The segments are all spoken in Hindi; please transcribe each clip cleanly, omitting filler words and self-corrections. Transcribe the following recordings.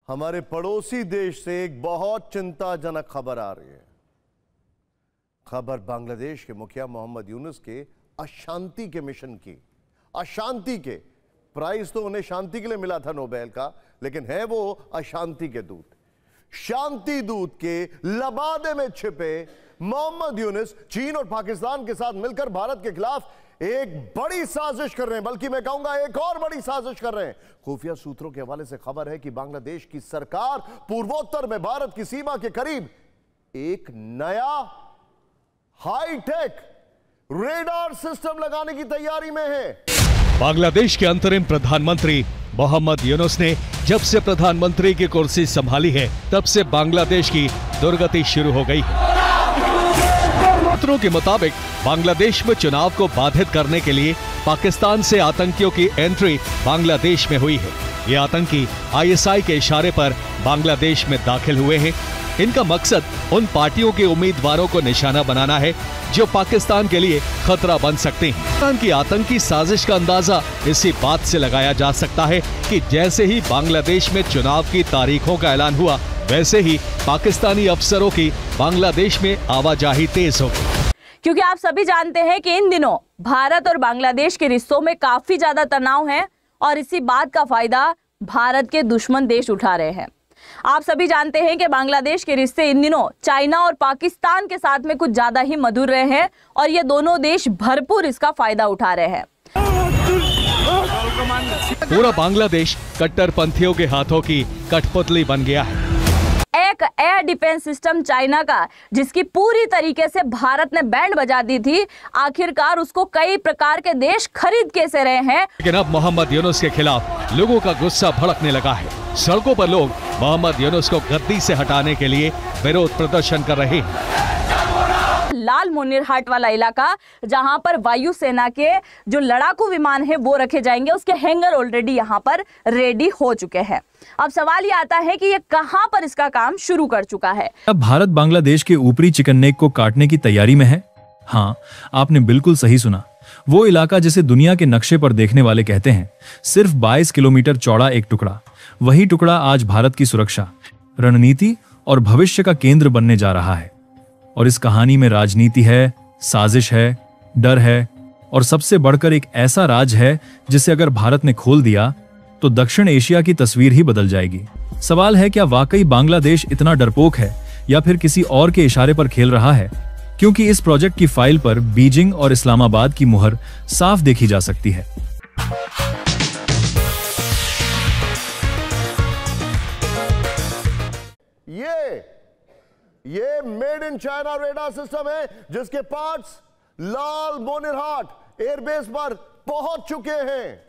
हमारे पड़ोसी देश से एक बहुत चिंताजनक खबर आ रही है। खबर बांग्लादेश के मुखिया मोहम्मद यूनुस के अशांति के मिशन की। अशांति के प्राइज तो उन्हें शांति के लिए मिला था नोबेल का, लेकिन है वो अशांति के दूत। शांति दूत के लबादे में छिपे मोहम्मद यूनुस चीन और पाकिस्तान के साथ मिलकर भारत के खिलाफ एक बड़ी साजिश कर रहे हैं, बल्कि मैं कहूंगा एक और बड़ी साजिश कर रहे हैं। खुफिया सूत्रों के हवाले से खबर है कि बांग्लादेश की सरकार पूर्वोत्तर में भारत की सीमा के करीब एक नया हाईटेक रेडार सिस्टम लगाने की तैयारी में है। बांग्लादेश के अंतरिम प्रधानमंत्री मोहम्मद यूनुस ने जब से प्रधानमंत्री की कुर्सी संभाली है, तब से बांग्लादेश की दुर्गति शुरू हो गई है। सूत्रों के मुताबिक बांग्लादेश में चुनाव को बाधित करने के लिए पाकिस्तान से आतंकियों की एंट्री बांग्लादेश में हुई है। ये आतंकी आईएसआई के इशारे पर बांग्लादेश में दाखिल हुए हैं। इनका मकसद उन पार्टियों के उम्मीदवारों को निशाना बनाना है जो पाकिस्तान के लिए खतरा बन सकते हैं। पाकिस्तान की आतंकी साजिश का अंदाजा इसी बात से लगाया जा सकता है कि जैसे ही बांग्लादेश में चुनाव की तारीखों का ऐलान हुआ, वैसे ही पाकिस्तानी अफसरों की बांग्लादेश में आवाजाही तेज हो गई। क्योंकि आप सभी जानते हैं कि इन दिनों भारत और बांग्लादेश के रिश्तों में काफी ज्यादा तनाव है और इसी बात का फायदा भारत के दुश्मन देश उठा रहे हैं। आप सभी जानते हैं कि बांग्लादेश के रिश्ते इन दिनों चाइना और पाकिस्तान के साथ में कुछ ज्यादा ही मधुर रहे हैं और ये दोनों देश भरपूर इसका फायदा उठा रहे हैं। पूरा बांग्लादेश कट्टरपंथियों के हाथों की कठपुतली बन गया है। एक एयर डिफेंस सिस्टम चाइना का, जिसकी पूरी तरीके से भारत ने बैंड बजा दी थी, आखिरकार उसको कई प्रकार के देश खरीद कैसे रहे हैं। लेकिन अब मोहम्मद यूनुस के खिलाफ लोगों का गुस्सा भड़कने लगा है। सड़कों पर लोग मोहम्मद यूनुस को गद्दी से हटाने के लिए विरोध प्रदर्शन कर रहे हैं। लाल मोनिरहाट वाला इलाका, जहां पर वायुसेना के जो लड़ाकू विमान है वो रखे जाएंगे, उसके हैंगर ऑलरेडी यहां पर रेडी हो चुके हैं। अब सवाल ये आता है कि ये कहां पर इसका काम शुरू कर चुका है। अब भारत बांग्लादेश के ऊपरी चिकन नेक को काटने की तैयारी में है। हाँ, आपने बिल्कुल सही सुना। वो इलाका जिसे दुनिया के नक्शे पर देखने वाले कहते हैं, सिर्फ 22 किलोमीटर चौड़ा एक टुकड़ा, वही टुकड़ा आज भारत की सुरक्षा, रणनीति और भविष्य का केंद्र बनने जा रहा है। और इस कहानी में राजनीति है, साजिश है, डर है और सबसे बढ़कर एक ऐसा राज है जिसे अगर भारत ने खोल दिया तो दक्षिण एशिया की तस्वीर ही बदल जाएगी। सवाल है, क्या वाकई बांग्लादेश इतना डरपोक है या फिर किसी और के इशारे पर खेल रहा है? क्योंकि इस प्रोजेक्ट की फाइल पर बीजिंग और इस्लामाबाद की मुहर साफ देखी जा सकती है। ये made in China radar system है, जिसके पार्ट्स लाल मोनिरहाट एयरबेस पर पहुंच चुके हैं।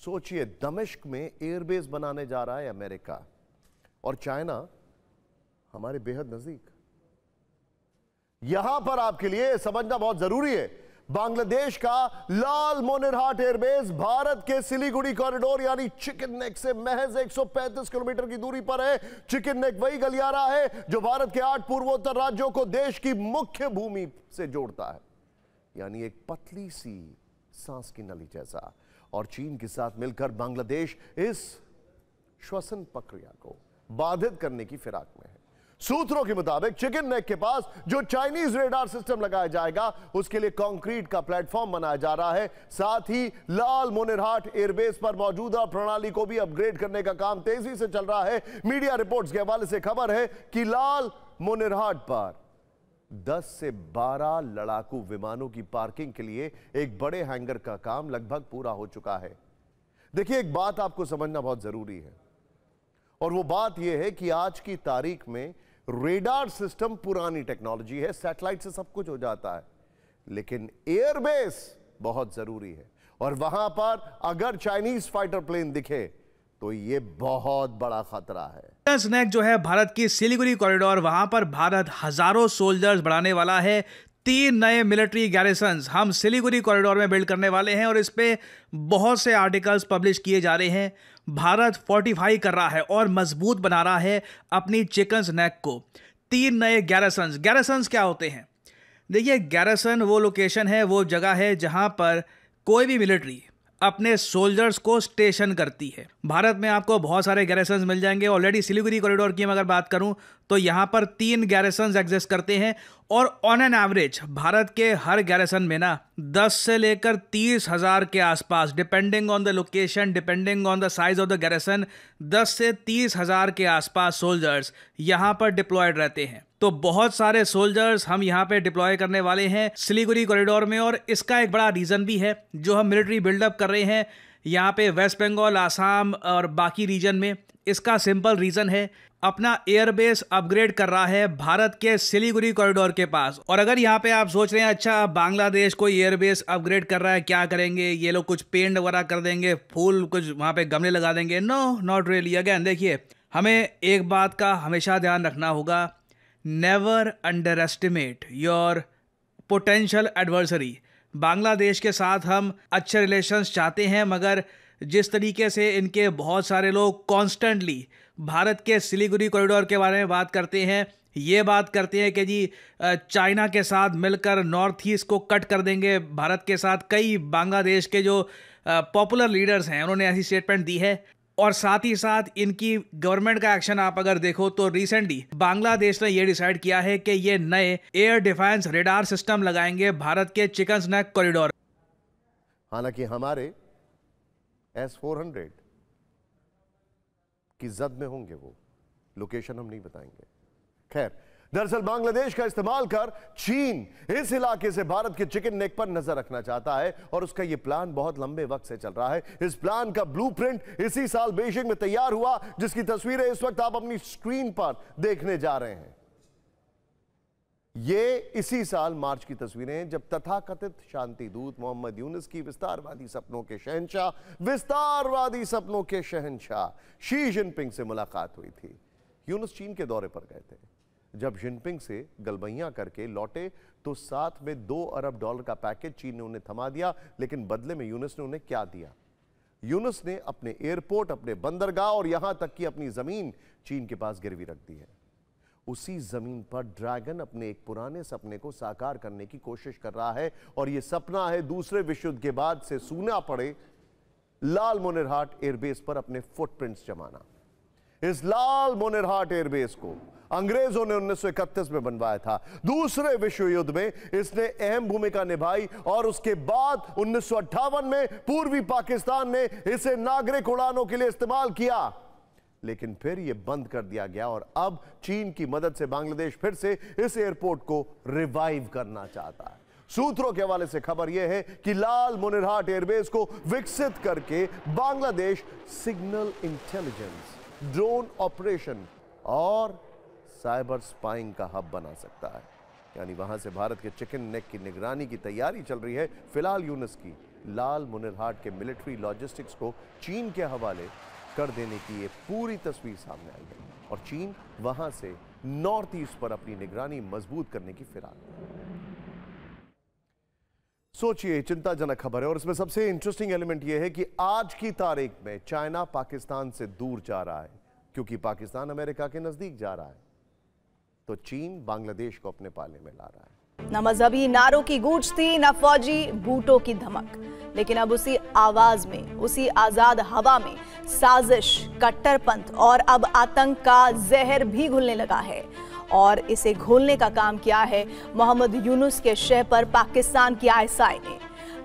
सोचिए, दमिश्क में एयरबेस बनाने जा रहा है अमेरिका और चाइना हमारे बेहद नजदीक। यहां पर आपके लिए समझना बहुत जरूरी है, बांग्लादेश का लाल मोनिरहाट एयरबेस भारत के सिलीगुड़ी कॉरिडोर यानी चिकन नेक से महज 135 किलोमीटर की दूरी पर है। चिकन नेक वही गलियारा है जो भारत के 8 पूर्वोत्तर राज्यों को देश की मुख्य भूमि से जोड़ता है, यानी एक पतली सी सांस की नली जैसा। और चीन के साथ मिलकर बांग्लादेश इस श्वसन प्रक्रिया को बाधित करने की फिराक में है। सूत्रों के मुताबिक चिकन नेक के पास जो चाइनीज रेडार सिस्टम लगाया जाएगा, उसके लिए कंक्रीट का प्लेटफॉर्म बनाया जा रहा है। साथ ही लाल मोनिरहाट एयरबेस पर मौजूदा प्रणाली को भी अपग्रेड करने का काम तेजी से चल रहा है। मीडिया रिपोर्ट्स के हवाले से खबर है कि लाल मोनिरहाट पर 10 से 12 लड़ाकू विमानों की पार्किंग के लिए एक बड़े हैंगर का काम लगभग पूरा हो चुका है। देखिए, एक बात आपको समझना बहुत जरूरी है और वो बात यह है कि आज की तारीख में रेडार सिस्टम पुरानी टेक्नोलॉजी है, सैटेलाइट से सब कुछ हो जाता है, लेकिन एयरबेस बहुत जरूरी है। और वहां पर अगर चाइनीज फाइटर प्लेन दिखे तो ये बहुत बड़ा खतरा है। स्नैक जो है भारत की सिलीगुड़ी कॉरिडोर, वहां पर भारत हजारों सोल्जर्स बढ़ाने वाला है। 3 नए मिलिट्री गैरिसन्स हम सिलीगुड़ी कॉरिडोर में बिल्ड करने वाले हैं और इस पे बहुत से आर्टिकल्स पब्लिश किए जा रहे हैं। भारत फोर्टिफाई कर रहा है और मजबूत बना रहा है अपनी चिकन नेक को। 3 नए गैरिसन्स। गैरिसन्स क्या होते हैं? देखिए, गैरिसन वो लोकेशन है, वो जगह है जहां पर कोई भी मिलिट्री अपने सोल्जर्स को स्टेशन करती है। भारत में आपको बहुत सारे गैरिसन्स मिल जाएंगे। ऑलरेडी सिलीगुड़ी कॉरिडोर की अगर बात करूं तो यहाँ पर 3 गैरिसन्स एग्जिस्ट करते हैं और ऑन एन एवरेज भारत के हर गैरिसन में ना 10 से लेकर 30,000 के आसपास, depending on the location, depending on the size of the garrison, 10 से 30,000 के आसपास सोल्जर्स यहाँ पर डिप्लॉयड रहते हैं। तो बहुत सारे सोल्जर्स हम यहाँ पे डिप्लॉय करने वाले हैं सिलीगुड़ी कॉरिडोर में, और इसका एक बड़ा रीज़न भी है जो हम मिलिट्री बिल्डअप कर रहे हैं यहाँ पे वेस्ट बंगाल, आसाम और बाकी रीजन में। इसका सिंपल रीज़न है, अपना एयरबेस अपग्रेड कर रहा है भारत के सिलीगुड़ी कॉरिडोर के पास। और अगर यहाँ पे आप सोच रहे हैं अच्छा बांग्लादेश कोई एयरबेस अपग्रेड कर रहा है, क्या करेंगे ये लोग, कुछ पेंट वगैरह कर देंगे, फूल कुछ वहाँ पे गमले लगा देंगे, नो नॉट रियली। अगेन देखिए, हमें एक बात का हमेशा ध्यान रखना होगा, never under estimate your potential adversary. Bangladesh के साथ हम अच्छे रिलेशंस चाहते हैं, मगर जिस तरीके से इनके बहुत सारे लोग कॉन्स्टेंटली भारत के सिलीगुड़ी कॉरिडोर के बारे में बात करते हैं, ये बात करते हैं कि जी चाइना के साथ मिलकर नॉर्थ ईस्ट को कट कर देंगे भारत के साथ। कई बांग्लादेश के जो पॉपुलर लीडर्स हैं उन्होंने ऐसी स्टेटमेंट दी है। और साथ ही साथ इनकी गवर्नमेंट का एक्शन आप अगर देखो तो रिसेंटली बांग्लादेश ने ये डिसाइड किया है कि ये नए एयर डिफेंस रेडार सिस्टम लगाएंगे भारत के चिकन नेक कॉरिडोर। हालांकि हमारे S-400 की जद में होंगे, वो लोकेशन हम नहीं बताएंगे। खैर, दरअसल बांग्लादेश का इस्तेमाल कर चीन इस इलाके से भारत के चिकन नेक पर नजर रखना चाहता है और उसका यह प्लान बहुत लंबे वक्त से चल रहा है। इस प्लान का ब्लूप्रिंट इसी साल बीजिंग में तैयार हुआ, जिसकी तस्वीरें इस वक्त आप अपनी स्क्रीन पर देखने जा रहे हैं। ये इसी साल मार्च की तस्वीरें हैं जब तथाकथित शांति दूत मोहम्मद यूनुस की विस्तारवादी सपनों के शहंशाह शी जिनपिंग से मुलाकात हुई थी। यूनुस चीन के दौरे पर गए थे। जब जिनपिंग से गलबैयां करके लौटे तो साथ में $2 अरब का पैकेज चीन ने उन्हें थमा दिया, लेकिन बदले में यूनुस ने उन्हें क्या दिया? यूनुस ने अपने एयरपोर्ट, अपने बंदरगाह और यहां तक कि अपनी जमीन चीन के पास गिरवी रख दी है। उसी जमीन पर ड्रैगन अपने एक पुराने सपने को साकार करने की कोशिश कर रहा है, और यह सपना है दूसरे विश्व युद्ध के बाद से सूना पड़े लाल मोनिरहाट एयरबेस पर अपने फुटप्रिंट्स जमाना। इस लाल मोनिरहाट एयरबेस को अंग्रेजों ने 1931 में बनवाया था। दूसरे विश्व युद्ध में इसने अहम भूमिका निभाई और उसके बाद 1958 में पूर्वी पाकिस्तान ने इसे नागरिक उड़ानों के लिए इस्तेमाल किया, लेकिन फिर यह बंद कर दिया गया और अब चीन की मदद से बांग्लादेश फिर से इस एयरपोर्ट को रिवाइव करना चाहता है। सूत्रों के हवाले से खबर यह है कि लाल मोनिरहाट एयरबेस को विकसित करके Bangladesh signal intelligence, drone operation और साइबर स्पाइंग का हब बना सकता है। यानी वहां से भारत के चिकन नेक की निगरानी की तैयारी चल रही है। फिलहाल यूनुस की लाल मोनिरहाट के मिलिट्री लॉजिस्टिक्स को चीन के हवाले कर देने की ये पूरी तस्वीर सामने आई है और चीन वहां से नॉर्थ ईस्ट पर अपनी निगरानी मजबूत करने की फिराक में। सोचिए, चिंताजनक खबर है और इसमें सबसे इंटरेस्टिंग एलिमेंट यह है कि आज की तारीख में चाइना पाकिस्तान से दूर जा रहा है, क्योंकि पाकिस्तान अमेरिका के नजदीक जा रहा है, तो चीन बांग्लादेश को अपने पाले में ला रहा है। न मजहबी नारों की गूंज थी, न फौजी बूटों की धमक, लेकिन अब उसी आवाज में, उसी आजाद हवा में साजिश, कट्टरपंथ और अब आतंक का जहर भी घुलने लगा है। और इसे घोलने का काम किया है मोहम्मद यूनुस के शह पर पाकिस्तान की ISI ने।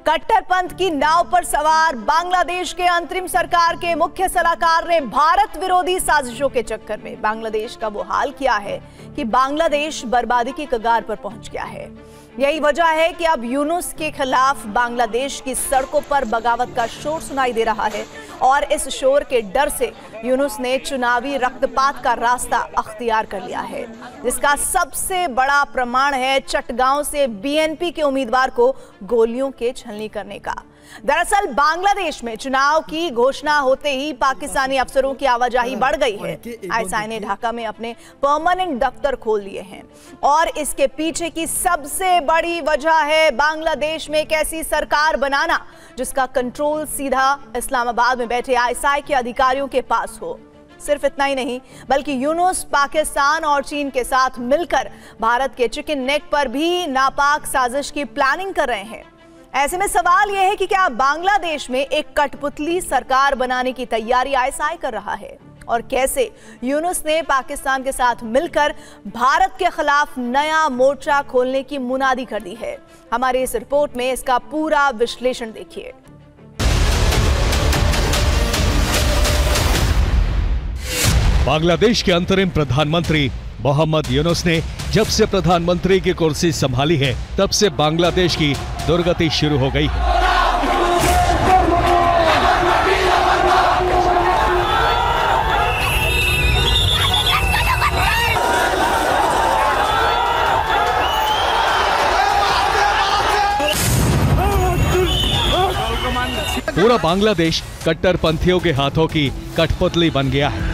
कट्टरपंथ की नाव पर सवार बांग्लादेश के अंतरिम सरकार के मुख्य सलाहकार ने भारत विरोधी साजिशों के चक्कर में बांग्लादेश का वो हाल किया है कि बांग्लादेश बर्बादी की कगार पर पहुंच गया है। यही वजह है कि अब यूनुस के खिलाफ बांग्लादेश की सड़कों पर बगावत का शोर सुनाई दे रहा है और इस शोर के डर से यूनुस ने चुनावी रक्तपात का रास्ता अख्तियार कर लिया है, जिसका सबसे बड़ा प्रमाण है चटगांव से BNP के उम्मीदवार को गोलियों के छलनी करने का। दरअसल बांग्लादेश में चुनाव की घोषणा होते ही पाकिस्तानी अफसरों की आवाजाही बढ़ गई है। ISI ने ढाका में अपने परमानेंट दफ्तर खोल लिए हैं और इसके पीछे की सबसे बड़ी वजह है बांग्लादेश में एक ऐसी सरकार बनाना जिसका कंट्रोल सीधा इस्लामाबाद में बैठे ISI के अधिकारियों के पास हो। सिर्फ इतना ही नहीं, बल्कि यूनुस पाकिस्तान और चीन के साथ मिलकर भारत के चिकन नेक पर भी नापाक साजिश की प्लानिंग कर रहे हैं। ऐसे में सवाल यह है कि क्या बांग्लादेश में एक कठपुतली सरकार बनाने की तैयारी आईएसआई कर रहा है, और कैसे यूनुस ने पाकिस्तान के साथ मिलकर भारत के खिलाफ नया मोर्चा खोलने की मुनादी कर दी है। हमारी इस रिपोर्ट में इसका पूरा विश्लेषण देखिए। बांग्लादेश के अंतरिम प्रधानमंत्री मोहम्मद यूनुस ने जब से प्रधानमंत्री की कुर्सी संभाली है, तब से बांग्लादेश की दुर्गति शुरू हो गई है। पूरा बांग्लादेश कट्टरपंथियों के हाथों की कठपुतली बन गया है।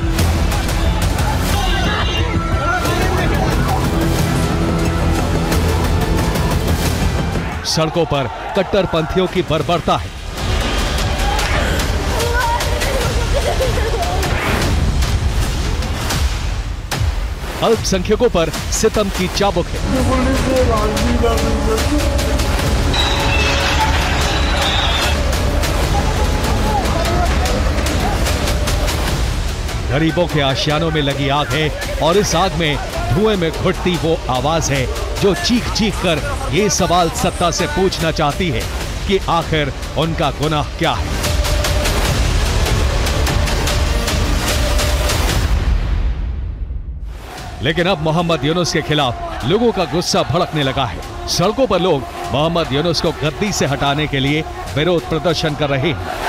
सड़कों पर कट्टरपंथियों की बर्बरता है। अल्पसंख्यकों पर सितम की चाबुक है। गरीबों के आशियानों में लगी आग है, और इस आग में धुएं में घुटती वो आवाज है जो चीख चीख कर ये सवाल सत्ता से पूछना चाहती है कि आखिर उनका गुनाह क्या है। लेकिन अब मोहम्मद यूनुस के खिलाफ लोगों का गुस्सा भड़कने लगा है। सड़कों पर लोग मोहम्मद यूनुस को गद्दी से हटाने के लिए विरोध प्रदर्शन कर रहे हैं।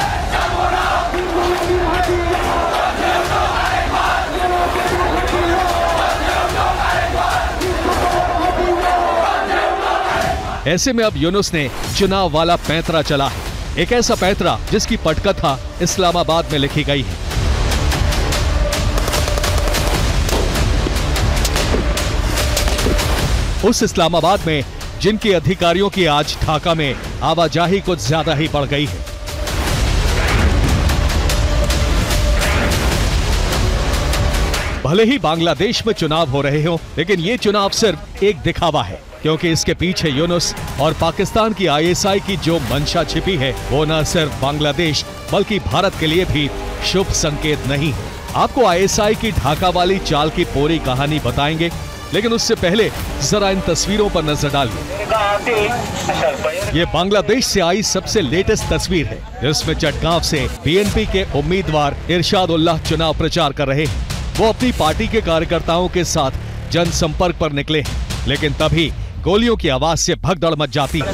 ऐसे में अब यूनुस ने चुनाव वाला पैंतरा चला है, एक ऐसा पैंतरा जिसकी पटकथा इस्लामाबाद में लिखी गई है। उस इस्लामाबाद में जिनके अधिकारियों की आज ढाका में आवाजाही कुछ ज्यादा ही बढ़ गई है। भले ही बांग्लादेश में चुनाव हो रहे हो, लेकिन ये चुनाव सिर्फ एक दिखावा है, क्योंकि इसके पीछे यूनुस और पाकिस्तान की आईएसआई की जो मंशा छिपी है, वो न सिर्फ बांग्लादेश बल्कि भारत के लिए भी शुभ संकेत नहीं है। आपको आईएसआई की ढाका वाली चाल की पूरी कहानी बताएंगे, लेकिन उससे पहले जरा इन तस्वीरों पर नजर डालिए। ये बांग्लादेश से आई सबसे लेटेस्ट तस्वीर है, जिसमें चटगांव से बीएनपी के उम्मीदवार इरशाद उल्लाह चुनाव प्रचार कर रहे हैं। वो अपनी पार्टी के कार्यकर्ताओं के साथ जनसंपर्क पर निकले हैं, लेकिन तभी गोलियों की आवाज से भगदड़ मच जाती है।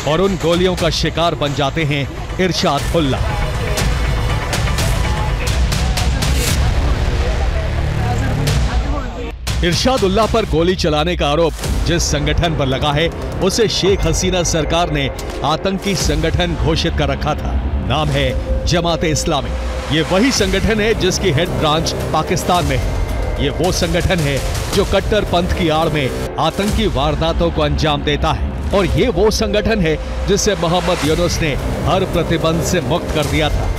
और उन गोलियों का शिकार बन जाते हैं इरशाद उल्लाह। इरशाद उल्लाह पर गोली चलाने का आरोप जिस संगठन पर लगा है, उसे शेख हसीना सरकार ने आतंकी संगठन घोषित कर रखा था। नाम है जमाते इस्लामी। ये वही संगठन है जिसकी हेड ब्रांच पाकिस्तान में है। ये वो संगठन है जो कट्टरपंथ की आड़ में आतंकी वारदातों को अंजाम देता है, और ये वो संगठन है जिसे मोहम्मद यूनुस ने हर प्रतिबंध से मुक्त कर दिया था।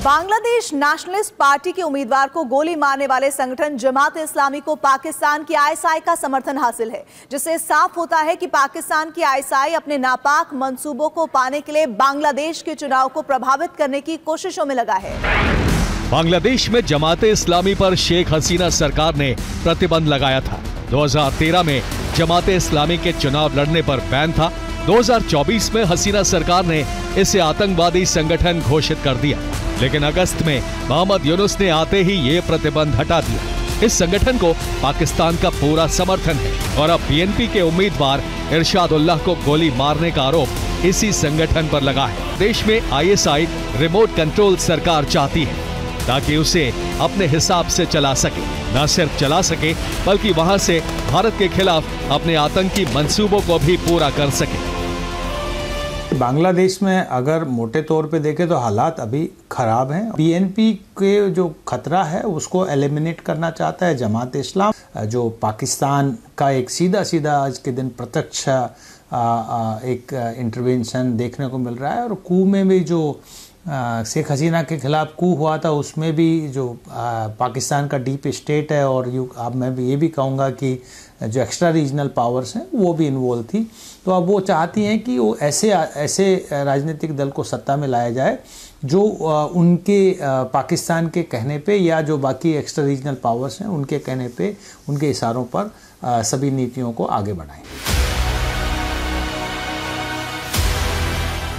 बांग्लादेश नेशनलिस्ट पार्टी के उम्मीदवार को गोली मारने वाले संगठन जमात इस्लामी को पाकिस्तान की आईएसआई का समर्थन हासिल है, जिससे साफ होता है कि पाकिस्तान की आईएसआई अपने नापाक मंसूबों को पाने के लिए बांग्लादेश के चुनाव को प्रभावित करने की कोशिशों में लगा है। बांग्लादेश में जमाते इस्लामी पर शेख हसीना सरकार ने प्रतिबंध लगाया था। 2013 में जमाते इस्लामी के चुनाव लड़ने पर बैन था। 2024 में हसीना सरकार ने इसे आतंकवादी संगठन घोषित कर दिया, लेकिन अगस्त में मोहम्मद यूनुस ने आते ही ये प्रतिबंध हटा दिया। इस संगठन को पाकिस्तान का पूरा समर्थन है, और अब बीएनपी के उम्मीदवार इरशाद उल्लाह को गोली मारने का आरोप इसी संगठन पर लगा है। देश में आईएसआई रिमोट कंट्रोल सरकार चाहती है, ताकि उसे अपने हिसाब से चला सके। न सिर्फ चला सके, बल्कि वहां से भारत के खिलाफ अपने आतंकी मंसूबों को भी पूरा कर सके। बांग्लादेश में अगर मोटे तौर पे देखें तो हालात अभी खराब हैं। बीएनपी के जो खतरा है उसको एलिमिनेट करना चाहता है जमात इस्लाम, जो पाकिस्तान का एक सीधा आज के दिन प्रत्यक्ष एक इंटरवेंशन देखने को मिल रहा है। और कूमे में जो शेख हसीना के खिलाफ कू हुआ था, उसमें भी जो पाकिस्तान का डीप स्टेट है और अब मैं भी ये भी कहूँगा कि जो एक्स्ट्रा रीजनल पावर्स हैं वो भी इन्वॉल्व थी। तो अब वो चाहती हैं कि वो ऐसे राजनीतिक दल को सत्ता में लाया जाए जो उनके पाकिस्तान के कहने पे या जो बाकी एक्स्ट्रा रीजनल पावर्स हैं उनके कहने पे, उनके इशारों पर सभी नीतियों को आगे बढ़ाएं।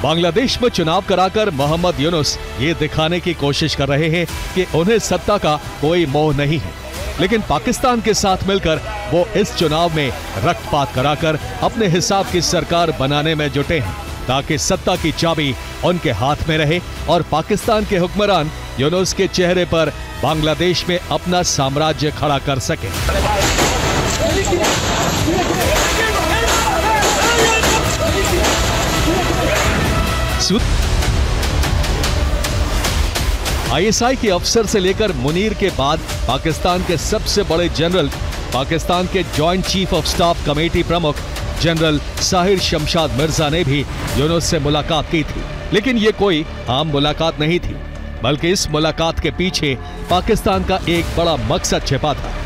बांग्लादेश में चुनाव कराकर मोहम्मद यूनुस ये दिखाने की कोशिश कर रहे हैं कि उन्हें सत्ता का कोई मोह नहीं है, लेकिन पाकिस्तान के साथ मिलकर वो इस चुनाव में रक्तपात कराकर अपने हिसाब की सरकार बनाने में जुटे हैं ताकि सत्ता की चाबी उनके हाथ में रहे और पाकिस्तान के हुक्मरान यूनुस के चेहरे पर बांग्लादेश में अपना साम्राज्य खड़ा कर सके। आईएसआई के अफसर से लेकर मुनीर के बाद पाकिस्तान के सबसे बड़े जनरल, पाकिस्तान के joint chief of staff committee प्रमुख जनरल साहिर शमशाद मिर्जा ने भी यूनुस से मुलाकात की थी, लेकिन ये कोई आम मुलाकात नहीं थी, बल्कि इस मुलाकात के पीछे पाकिस्तान का एक बड़ा मकसद छिपा था।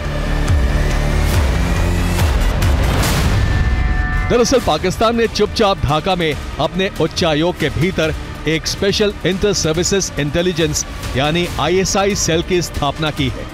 दरअसल पाकिस्तान ने चुपचाप ढाका में अपने उच्चायोग के भीतर एक स्पेशल इंटर सर्विसेज इंटेलिजेंस यानी आईएसआई सेल की स्थापना की है।